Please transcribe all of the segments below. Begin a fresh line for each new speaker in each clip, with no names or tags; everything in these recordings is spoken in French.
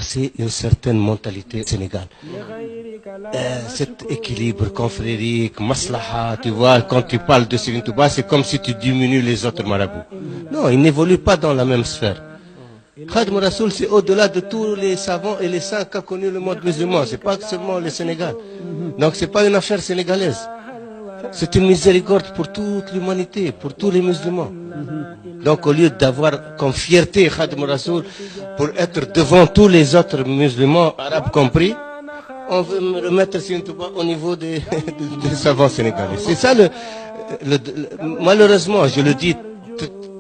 c'est une certaine mentalité sénégale. Cet équilibre confrérique, maslaha, tu vois, quand tu parles de Serigne Touba, c'est comme si tu diminues les autres marabouts. Non, ils n'évoluent pas dans la même sphère. Khadim Rassoul, c'est au-delà de tous les savants et les saints qu'a connu le monde musulman. C'est pas seulement le Sénégal. Donc c'est pas une affaire sénégalaise. C'est une miséricorde pour toute l'humanité, pour tous les musulmans. Donc au lieu d'avoir comme fierté Khadim Rassoul pour être devant tous les autres musulmans, arabes compris, on veut me remettre Serigne Touba au niveau des savants sénégalais. C'est ça malheureusement, je le dis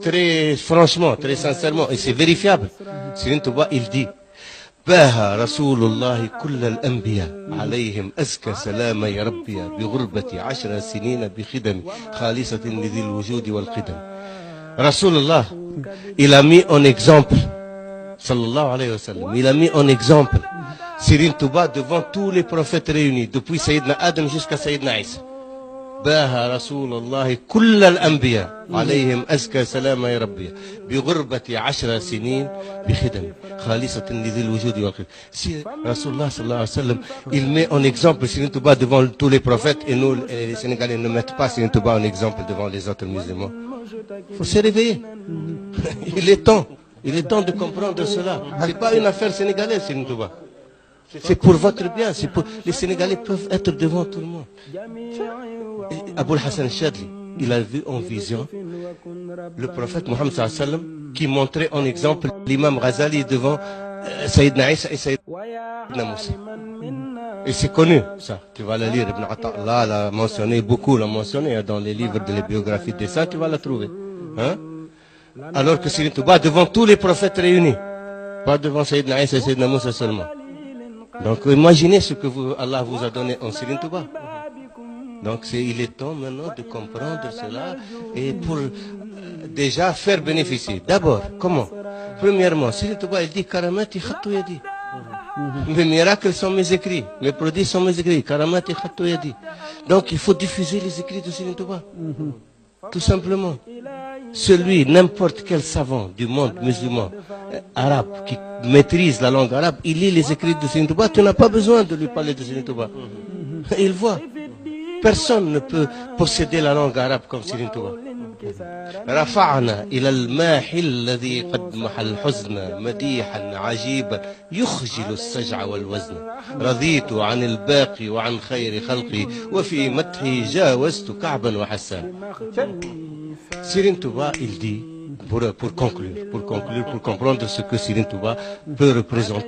très franchement, très sincèrement, et c'est vérifiable. Serigne Touba, il dit باها رسول الله كل الأنبياء عليهم أزكى سلام يا ربي بغربة 10 سنين بخدم خالصة لذي الوجود والقدم. رسول الله, il a mis en exemple, sallallahu alayhi wa sallam, il a mis en exemple Serigne Touba devant tous les prophètes réunis, depuis Sayyidina Adam jusqu'à Sayyidina Isa. باها رسول الله كل الأنبياء عليهم أزكى سلام يا ربي بغربة 10 سنين بخدم خالصة لذي الوجود والقدم. Si Rasulullah sallallahu alayhi wa sallam, il met en exemple Serigne Touba devant tous les prophètes, et nous, les Sénégalais, ne mettent pas Serigne Touba en exemple devant les autres musulmans. Il faut se réveiller. Il est temps de comprendre cela. C'est pas une affaire sénégalaise, Serigne Touba. C'est pour votre bien. Les Sénégalais peuvent être devant tout le monde. Aboul Hassan Chadli, il a vu en vision le prophète Mohammed sallallahu alayhi wa sallam qui montrait en exemple l'imam Ghazali devant Sayyidina Isa et Sayyidina Moussa. Et c'est connu, ça. Tu vas le lire, Ibn Ata'Allah l'a mentionné, beaucoup l'ont mentionné dans les livres de les biographies des saints, tu vas la trouver. Hein? Alors que Serigne Touba devant tous les prophètes réunis, pas devant Sayyidina Isa et Sayyidina Moussa seulement. Donc imaginez ce que Allah vous a donné en Serigne Touba. Donc il est temps maintenant de comprendre cela et pour déjà faire bénéficier. D'abord, comment? Premièrement, Serigne Touba il dit Karamati khattu yadi. Mes miracles sont mes écrits, mes prodiges sont mes écrits. Karamati khattu yadi. Donc il faut diffuser les écrits de Serigne Touba. Tout simplement. Celui, n'importe quel savant du monde musulman, arabe, qui maîtrise la langue arabe, il lit les écrits de Serigne Touba, tu n'as pas besoin de lui parler de Serigne Touba. Il voit. Personne ne peut posséder la langue arabe comme Serigne Touba. رفعنا إلى الماحي الذي قد محى الحزن مديحا عجيبا يخجل السجع والوزن رضيت عن الباقي وعن خير خلقي وفي مدحه جاوزت كعبا وحسان. Serigne Touba, il dit, pour conclure, pour comprendre ce que Serigne Touba peut représenter.